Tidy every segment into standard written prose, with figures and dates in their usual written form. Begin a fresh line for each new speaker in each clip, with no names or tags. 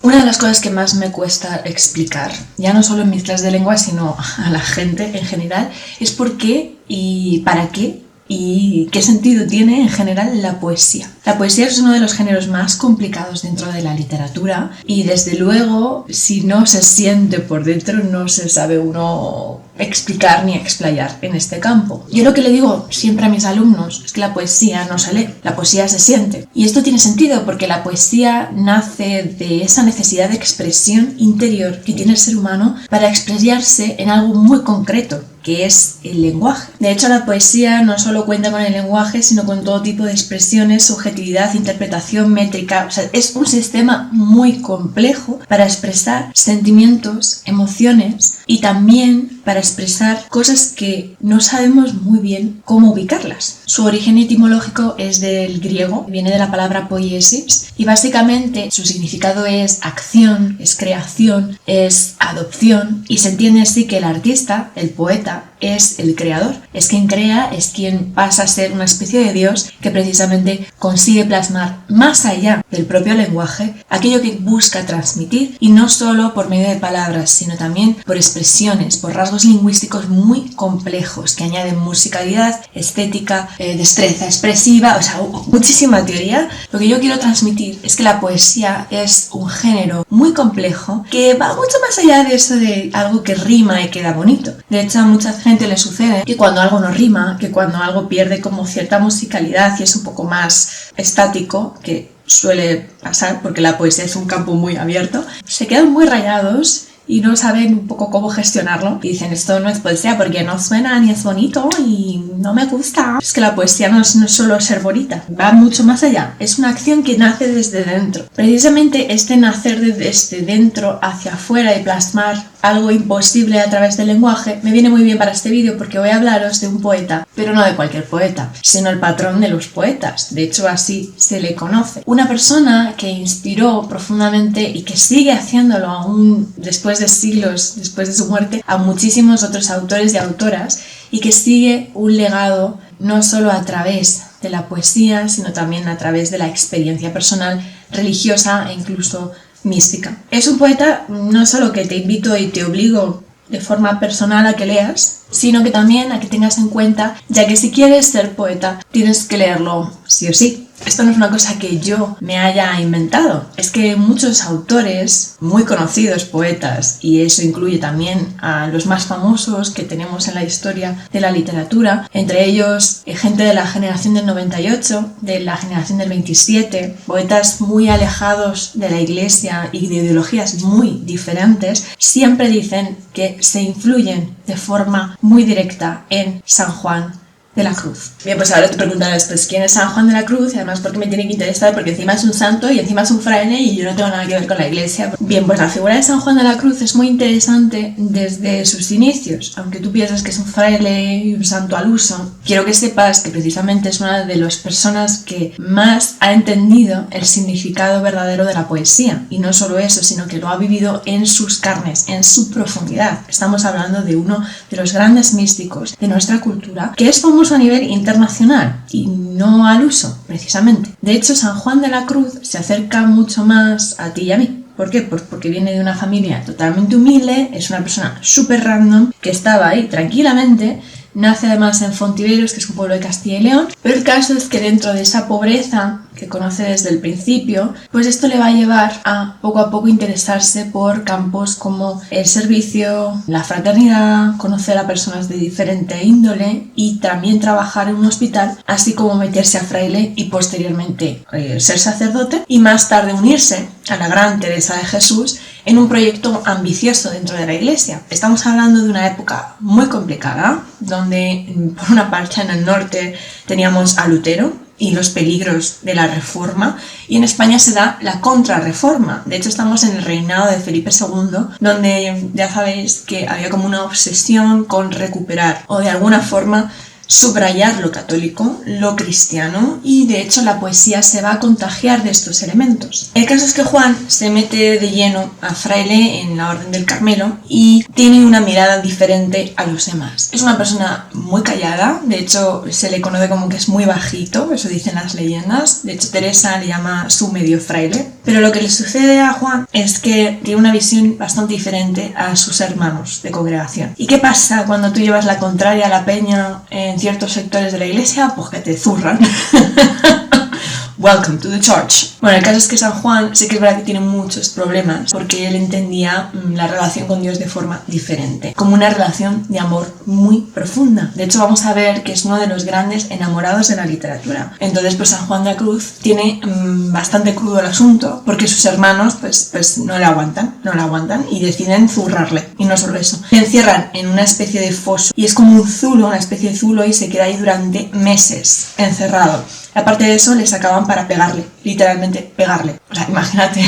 Una de las cosas que más me cuesta explicar, ya no solo en mis clases de lengua, sino a la gente en general, es por qué y para qué y qué sentido tiene en general la poesía. La poesía es uno de los géneros más complicados dentro de la literatura y desde luego si no se siente por dentro no se sabe uno explicar ni explayar en este campo. Yo lo que le digo siempre a mis alumnos es que la poesía no se lee, la poesía se siente. Y esto tiene sentido porque la poesía nace de esa necesidad de expresión interior que tiene el ser humano para expresarse en algo muy concreto, que es el lenguaje. De hecho, la poesía no solo cuenta con el lenguaje, sino con todo tipo de expresiones, subjetividad, interpretación, métrica. O sea, es un sistema muy complejo para expresar sentimientos, emociones y también para expresar cosas que no sabemos muy bien cómo ubicarlas. Su origen etimológico es del griego, viene de la palabra poiesis y básicamente su significado es acción, es creación, es adopción y se entiende así que el artista, el poeta, es el creador, es quien crea, es quien pasa a ser una especie de Dios que precisamente consigue plasmar más allá del propio lenguaje aquello que busca transmitir y no solo por medio de palabras, sino también por expresiones, por rasgos lingüísticos muy complejos que añaden musicalidad, estética, destreza expresiva, o sea, muchísima teoría. Lo que yo quiero transmitir es que la poesía es un género muy complejo que va mucho más allá de eso de algo que rima y queda bonito. De hecho, a mucha gente le sucede que cuando algo no rima, que cuando algo pierde como cierta musicalidad y es un poco más estático, que suele pasar porque la poesía es un campo muy abierto, se quedan muy rayados y no saben un poco cómo gestionarlo. Y dicen, esto no es poesía porque no suena ni es bonito y no me gusta. Es que la poesía no es solo ser bonita, va mucho más allá. Es una acción que nace desde dentro. Precisamente este nacer desde dentro hacia afuera y plasmar algo imposible a través del lenguaje me viene muy bien para este vídeo porque voy a hablaros de un poeta, pero no de cualquier poeta, sino el patrón de los poetas. De hecho, así se le conoce. Una persona que inspiró profundamente y que sigue haciéndolo aún después de siglos, después de su muerte, a muchísimos otros autores y autoras y que sigue un legado no solo a través de la poesía, sino también a través de la experiencia personal, religiosa e incluso mística. Es un poeta no solo que te invito y te obligo de forma personal a que leas, sino que también a que tengas en cuenta, ya que si quieres ser poeta, tienes que leerlo sí o sí. Esto no es una cosa que yo me haya inventado, es que muchos autores, muy conocidos poetas, y eso incluye también a los más famosos que tenemos en la historia de la literatura, entre ellos gente de la generación del 98, de la generación del 27, poetas muy alejados de la iglesia y de ideologías muy diferentes, siempre dicen que se influyen de forma muy directa en San Juan de la Cruz. Bien, pues ahora te preguntarás, pues ¿quién es San Juan de la Cruz? Y además, ¿por qué me tiene que interesar? Porque encima es un santo y encima es un fraile y yo no tengo nada que ver con la iglesia. Bien, pues la figura de San Juan de la Cruz es muy interesante desde sus inicios. Aunque tú piensas que es un fraile y un santo al uso, quiero que sepas que precisamente es una de las personas que más ha entendido el significado verdadero de la poesía. Y no solo eso, sino que lo ha vivido en sus carnes, en su profundidad. Estamos hablando de uno de los grandes místicos de nuestra cultura, que es famoso a nivel internacional y no al uso, precisamente. De hecho, San Juan de la Cruz se acerca mucho más a ti y a mí. ¿Por qué? Pues porque viene de una familia totalmente humilde, es una persona súper random que estaba ahí tranquilamente. Nace además en Fontiveros, que es un pueblo de Castilla y León, pero el caso es que dentro de esa pobreza que conoce desde el principio, pues esto le va a llevar a poco interesarse por campos como el servicio, la fraternidad, conocer a personas de diferente índole y también trabajar en un hospital, así como meterse a fraile y posteriormente ser sacerdote y más tarde unirse a la Gran Teresa de Jesús en un proyecto ambicioso dentro de la iglesia. Estamos hablando de una época muy complicada, donde por una parte en el norte teníamos a Lutero y los peligros de la reforma, y en España se da la contrarreforma. De hecho, estamos en el reinado de Felipe II, donde ya sabéis que había como una obsesión con recuperar o de alguna forma subrayar lo católico, lo cristiano, y de hecho la poesía se va a contagiar de estos elementos. El caso es que Juan se mete de lleno a fraile en la Orden del Carmelo y tiene una mirada diferente a los demás. Es una persona muy callada, de hecho se le conoce como que es muy bajito, eso dicen las leyendas. De hecho Teresa le llama su medio fraile. Pero lo que le sucede a Juan es que tiene una visión bastante diferente a sus hermanos de congregación. ¿Y qué pasa cuando tú llevas la contraria a la peña en ciertos sectores de la iglesia? Pues que te zurran. Welcome to the church. Bueno, el caso es que San Juan sí que es verdad que tiene muchos problemas porque él entendía la relación con Dios de forma diferente, como una relación de amor muy profunda. De hecho, vamos a ver que es uno de los grandes enamorados de la literatura. Entonces, pues San Juan de la Cruz tiene bastante crudo el asunto porque sus hermanos pues no le aguantan y deciden zurrarle. Y no solo eso, le encierran en una especie de foso y es como un zulo, una especie de zulo, y se queda ahí durante meses encerrado. Aparte de eso, les acaban para pegarle, literalmente pegarle. O sea, imagínate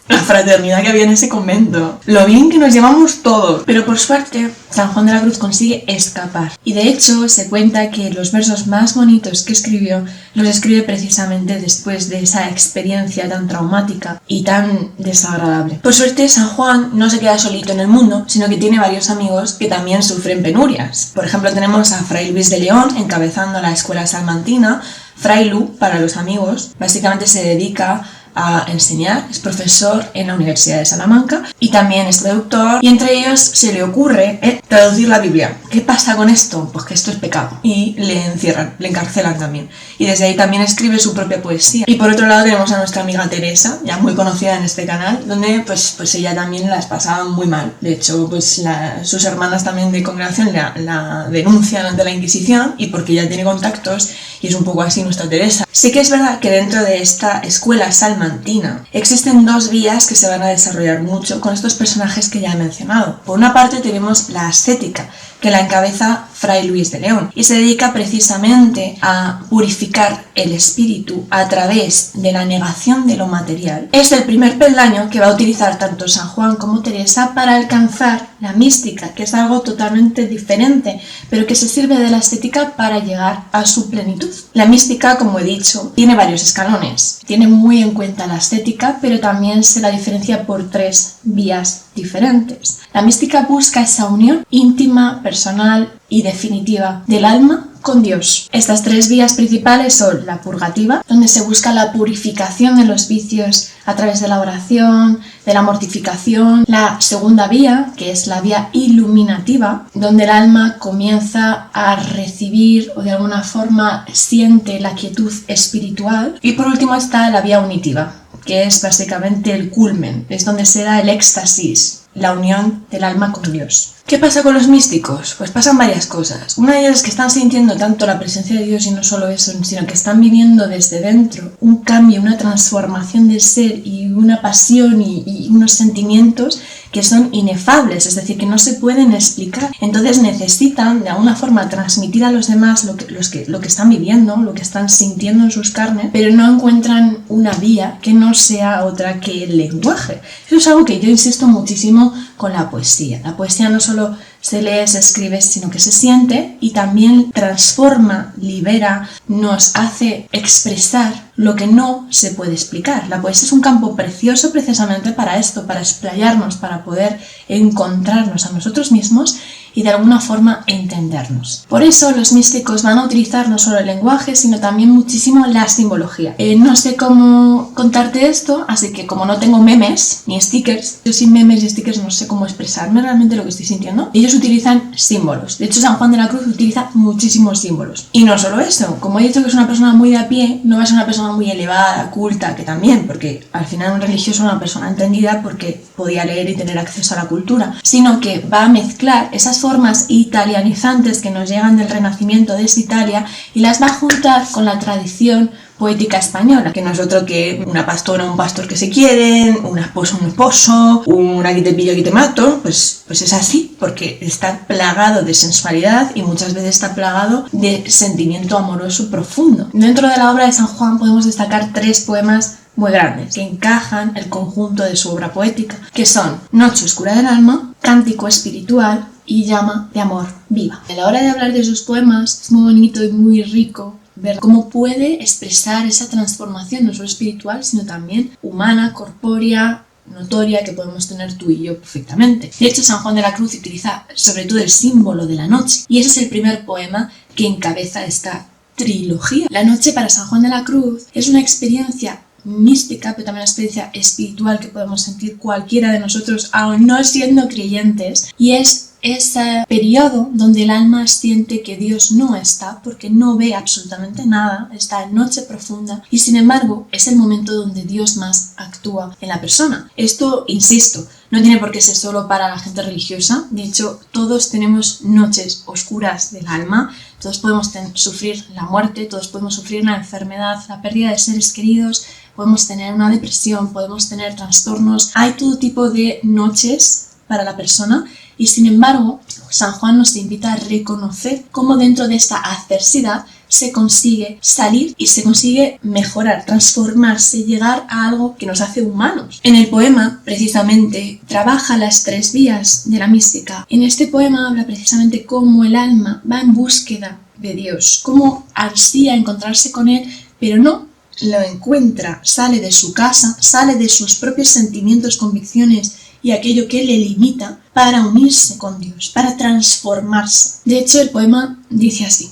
la fraternidad que había en ese convento. Lo bien que nos llevamos todos. Pero por suerte, San Juan de la Cruz consigue escapar. Y de hecho, se cuenta que los versos más bonitos que escribió, los escribe precisamente después de esa experiencia tan traumática y tan desagradable. Por suerte, San Juan no se queda solito en el mundo, sino que tiene varios amigos que también sufren penurias. Por ejemplo, tenemos a Fray Luis de León encabezando la escuela salmantina. Fray Lu, para los amigos, básicamente se dedica a enseñar, es profesor en la Universidad de Salamanca y también es traductor, y entre ellos se le ocurre traducir la Biblia. ¿Qué pasa con esto? Pues que esto es pecado y le encierran, le encarcelan también, y desde ahí también escribe su propia poesía. Y por otro lado tenemos a nuestra amiga Teresa, ya muy conocida en este canal, donde pues ella también las pasaba muy mal. De hecho, pues sus hermanas también de congregación la denuncian ante la Inquisición, y porque ella tiene contactos y es un poco así nuestra Teresa. Sí que es verdad que dentro de esta escuela salmantina existen dos vías que se van a desarrollar mucho con estos personajes que ya he mencionado. Por una parte tenemos la ascética, que la encabeza Fray Luis de León, y se dedica precisamente a purificar el espíritu a través de la negación de lo material. Es el primer peldaño que va a utilizar tanto San Juan como Teresa para alcanzar la mística, que es algo totalmente diferente, pero que se sirve de la ascética para llegar a su plenitud. La mística, como he dicho, tiene varios escalones. Tiene muy en cuenta la ascética, pero también se la diferencia por tres vías diferentes. La mística busca esa unión íntima, personal y definitiva del alma con Dios. Estas tres vías principales son la purgativa, donde se busca la purificación de los vicios a través de la oración, de la mortificación. La segunda vía, que es la vía iluminativa, donde el alma comienza a recibir o de alguna forma siente la quietud espiritual. Y por último está la vía unitiva, que es básicamente el culmen, es donde se da el éxtasis, la unión del alma con Dios. ¿Qué pasa con los místicos? Pues pasan varias cosas. Una de ellas es que están sintiendo tanto la presencia de Dios, y no solo eso, sino que están viviendo desde dentro un cambio, una transformación del ser y una pasión y unos sentimientos que son inefables, es decir, que no se pueden explicar. Entonces necesitan de alguna forma transmitir a los demás lo que están viviendo, lo que están sintiendo en sus carnes, pero no encuentran una vía que no sea otra que el lenguaje. Eso es algo que yo insisto muchísimo con la poesía. La poesía no solo se lee, se escribe, sino que se siente y también transforma, libera, nos hace expresar lo que no se puede explicar. La poesía es un campo precioso precisamente para esto, para explayarnos, para poder encontrarnos a nosotros mismos y de alguna forma entendernos. Por eso los místicos van a utilizar no solo el lenguaje, sino también muchísimo la simbología. No sé cómo contarte esto, así que como no tengo memes ni stickers, yo sin memes y stickers no sé cómo expresarme realmente lo que estoy sintiendo. Ellos utilizan símbolos. De hecho, San Juan de la Cruz utiliza muchísimos símbolos. Y no solo eso, como he dicho que es una persona muy de a pie, no va a ser una persona muy elevada, culta, que también, porque al final un religioso es una persona entendida porque podía leer y tener acceso a la cultura, sino que va a mezclar esas formas italianizantes que nos llegan del Renacimiento desde Italia y las va a juntar con la tradición poética española, que no es otro que una pastora, un pastor que se quieren, una esposa, un esposo, un aquí te pillo, aquí te mato, pues es así, porque está plagado de sensualidad y muchas veces está plagado de sentimiento amoroso profundo. Dentro de la obra de San Juan podemos destacar tres poemas muy grandes que encajan el conjunto de su obra poética, que son Noche oscura del alma, Cántico espiritual y llama de amor viva. A la hora de hablar de esos poemas es muy bonito y muy rico ver cómo puede expresar esa transformación no solo espiritual, sino también humana, corpórea, notoria, que podemos tener tú y yo perfectamente. De hecho, San Juan de la Cruz utiliza sobre todo el símbolo de la noche, y ese es el primer poema que encabeza esta trilogía. La noche para San Juan de la Cruz es una experiencia mística, pero también una experiencia espiritual que podemos sentir cualquiera de nosotros, aun no siendo creyentes, y es ese periodo donde el alma siente que Dios no está porque no ve absolutamente nada, está en noche profunda y sin embargo es el momento donde Dios más actúa en la persona. Esto, insisto, no tiene por qué ser solo para la gente religiosa, de hecho todos tenemos noches oscuras del alma, todos podemos sufrir la muerte, todos podemos sufrir la enfermedad, la pérdida de seres queridos, podemos tener una depresión, podemos tener trastornos, hay todo tipo de noches para la persona. Y sin embargo, San Juan nos invita a reconocer cómo dentro de esta adversidad se consigue salir y se consigue mejorar, transformarse, llegar a algo que nos hace humanos. En el poema, precisamente, trabaja las 3 vías de la mística. En este poema habla precisamente cómo el alma va en búsqueda de Dios, cómo ansía encontrarse con Él, pero no lo encuentra, sale de su casa, sale de sus propios sentimientos, convicciones y aquello que le limita para unirse con Dios, para transformarse. De hecho, el poema dice así: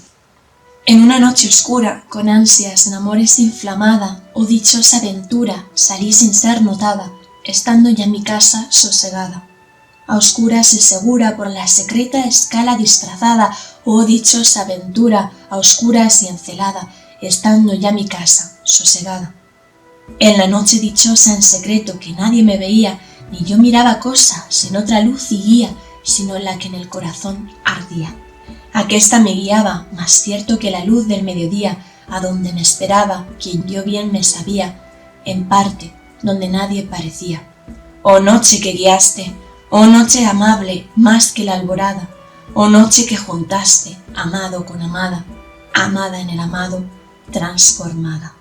en una noche oscura, con ansias en amores inflamada, oh dichosa aventura, salí sin ser notada, estando ya en mi casa sosegada. A oscuras y segura por la secreta escala disfrazada, oh dichosa aventura, a oscuras y encelada, estando ya en mi casa sosegada. En la noche dichosa en secreto que nadie me veía, ni yo miraba cosa, sin otra luz y guía, sino la que en el corazón ardía. Aquesta me guiaba, más cierto que la luz del mediodía, a donde me esperaba, quien yo bien me sabía, en parte, donde nadie parecía. Oh noche que guiaste, oh noche amable, más que la alborada, oh noche que juntaste, amado con amada, amada en el amado, transformada.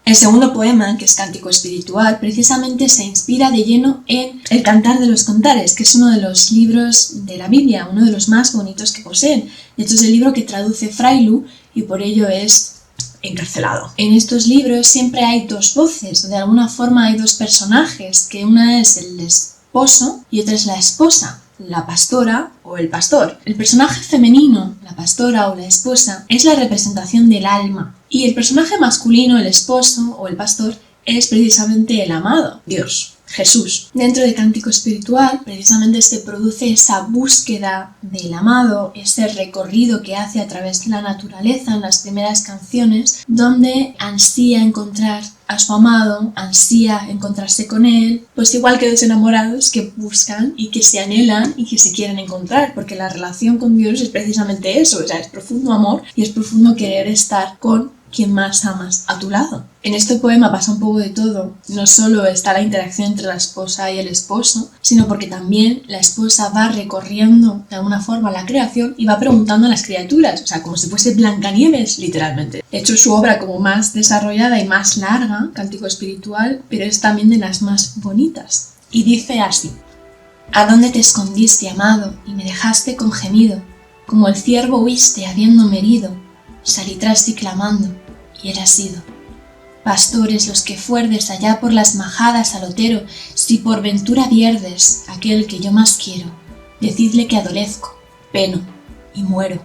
El segundo poema, que es Cántico Espiritual, precisamente se inspira de lleno en el Cantar de los Cantares, que es uno de los libros de la Biblia, uno de los más bonitos que poseen. De hecho, es el libro que traduce Frailu y por ello es encarcelado. En estos libros siempre hay 2 voces, de alguna forma hay 2 personajes, que una es el esposo y otra es la esposa, la pastora o el pastor. El personaje femenino, la pastora o la esposa, es la representación del alma. Y el personaje masculino, el esposo o el pastor, es precisamente el amado, Dios, Jesús. Dentro de Cántico Espiritual, precisamente se produce esa búsqueda del amado, ese recorrido que hace a través de la naturaleza en las primeras canciones, donde ansía encontrar a su amado, ansía encontrarse con él, pues igual que 2 enamorados que buscan y que se anhelan y que se quieren encontrar, porque la relación con Dios es precisamente eso, o sea, es profundo amor y es profundo querer estar con quien más amas a tu lado. En este poema pasa un poco de todo, no solo está la interacción entre la esposa y el esposo, sino porque también la esposa va recorriendo de alguna forma la creación y va preguntando a las criaturas, o sea, como si fuese Blancanieves, literalmente. De hecho, su obra como más desarrollada y más larga, Cántico Espiritual, pero es también de las más bonitas. Y dice así: ¿a dónde te escondiste, amado, y me dejaste con gemido? Como el ciervo huiste habiéndome herido, salí tras ti clamando, y eras sido. Pastores los que fuerdes allá por las majadas al otero, si por ventura pierdes aquel que yo más quiero, decidle que adolezco, peno y muero.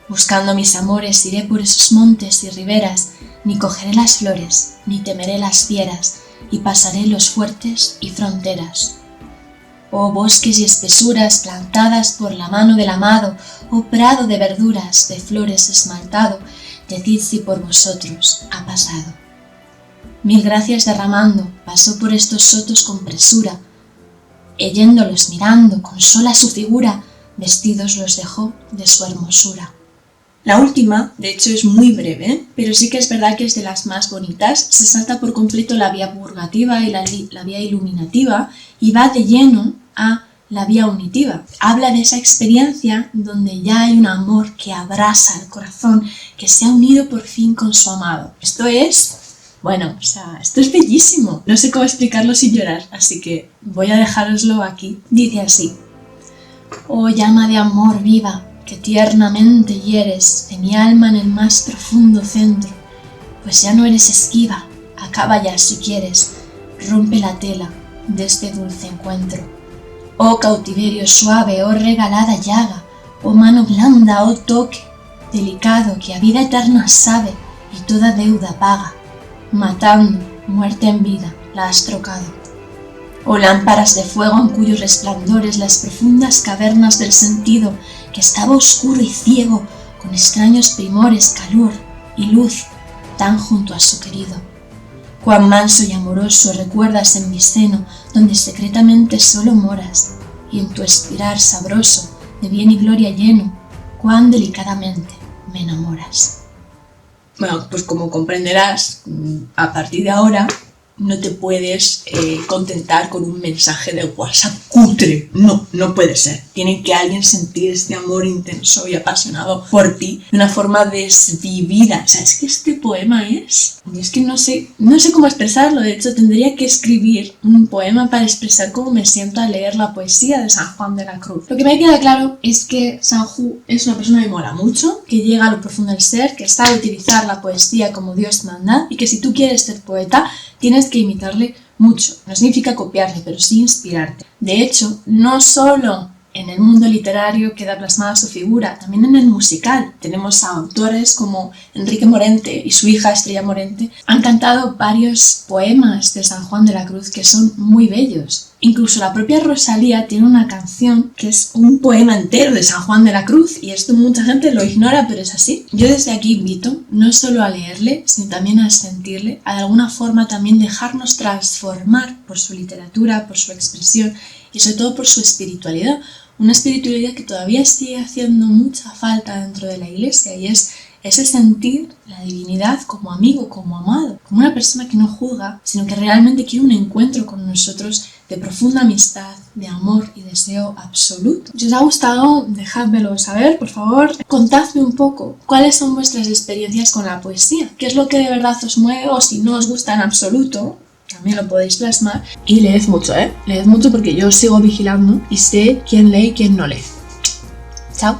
Buscando mis amores iré por esos montes y riberas, ni cogeré las flores, ni temeré las fieras, y pasaré los fuertes y fronteras. Oh bosques y espesuras plantadas por la mano del amado, oh prado de verduras, de flores esmaltado, decid si por vosotros ha pasado. Mil gracias derramando, pasó por estos sotos con presura, e yéndolos mirando con sola su figura, vestidos los dejó de su hermosura. La última, de hecho, es muy breve, pero sí que es verdad que es de las más bonitas. Se salta por completo la vía purgativa y la vía iluminativa y va de lleno a la vía unitiva. Habla de esa experiencia donde ya hay un amor que abrasa el corazón, que se ha unido por fin con su amado. Esto es bellísimo. No sé cómo explicarlo sin llorar, así que voy a dejároslo aquí. Dice así:
Oh llama de amor viva, que tiernamente hieres de mi alma en el más profundo centro, pues ya no eres esquiva, acaba ya si quieres, rompe la tela de este dulce encuentro. Oh cautiverio suave, oh regalada llaga, oh mano blanda, oh toque delicado que a vida eterna sabe y toda deuda paga, matando, muerte en vida, la has trocado. Oh lámparas de fuego en cuyos resplandores las profundas cavernas del sentido, que estaba oscuro y ciego, con extraños primores, calor y luz, tan junto a su querido. Cuán manso y amoroso recuerdas en mi seno, donde secretamente solo moras, y en tu expirar sabroso, de bien y gloria lleno, cuán delicadamente me enamoras.
Bueno, pues como comprenderás, a partir de ahora no te puedes contentar con un mensaje de WhatsApp cutre. No puede ser. Tiene que alguien sentir este amor intenso y apasionado por ti de una forma desvivida. O sea, es que este poema es que no sé cómo expresarlo. De hecho, tendría que escribir un poema para expresar cómo me siento al leer la poesía de San Juan de la Cruz. Lo que me queda claro es que Sanju es una persona que mola mucho, que llega a lo profundo del ser, que sabe utilizar la poesía como Dios manda, y que si tú quieres ser poeta, tienes que imitarle mucho. No significa copiarle, pero sí inspirarte. De hecho, no solo en el mundo literario queda plasmada su figura, también en el musical. Tenemos a autores como Enrique Morente y su hija Estrella Morente. Han cantado varios poemas de San Juan de la Cruz que son muy bellos. Incluso la propia Rosalía tiene una canción que es un poema entero de San Juan de la Cruz, y esto mucha gente lo ignora, pero es así. Yo desde aquí invito no solo a leerle, sino también a sentirle, a de alguna forma también dejarnos transformar por su literatura, por su expresión y sobre todo por su espiritualidad. Una espiritualidad que todavía sigue haciendo mucha falta dentro de la iglesia, y es ese sentir la divinidad como amigo, como amado, como una persona que no juzga, sino que realmente quiere un encuentro con nosotros de profunda amistad, de amor y deseo absoluto. Si os ha gustado, dejádmelo saber, por favor. Contadme un poco cuáles son vuestras experiencias con la poesía, qué es lo que de verdad os mueve, o si no os gusta en absoluto, también lo podéis plasmar. Y leed mucho, leed mucho, porque yo sigo vigilando y sé quién lee y quién no lee. Chao.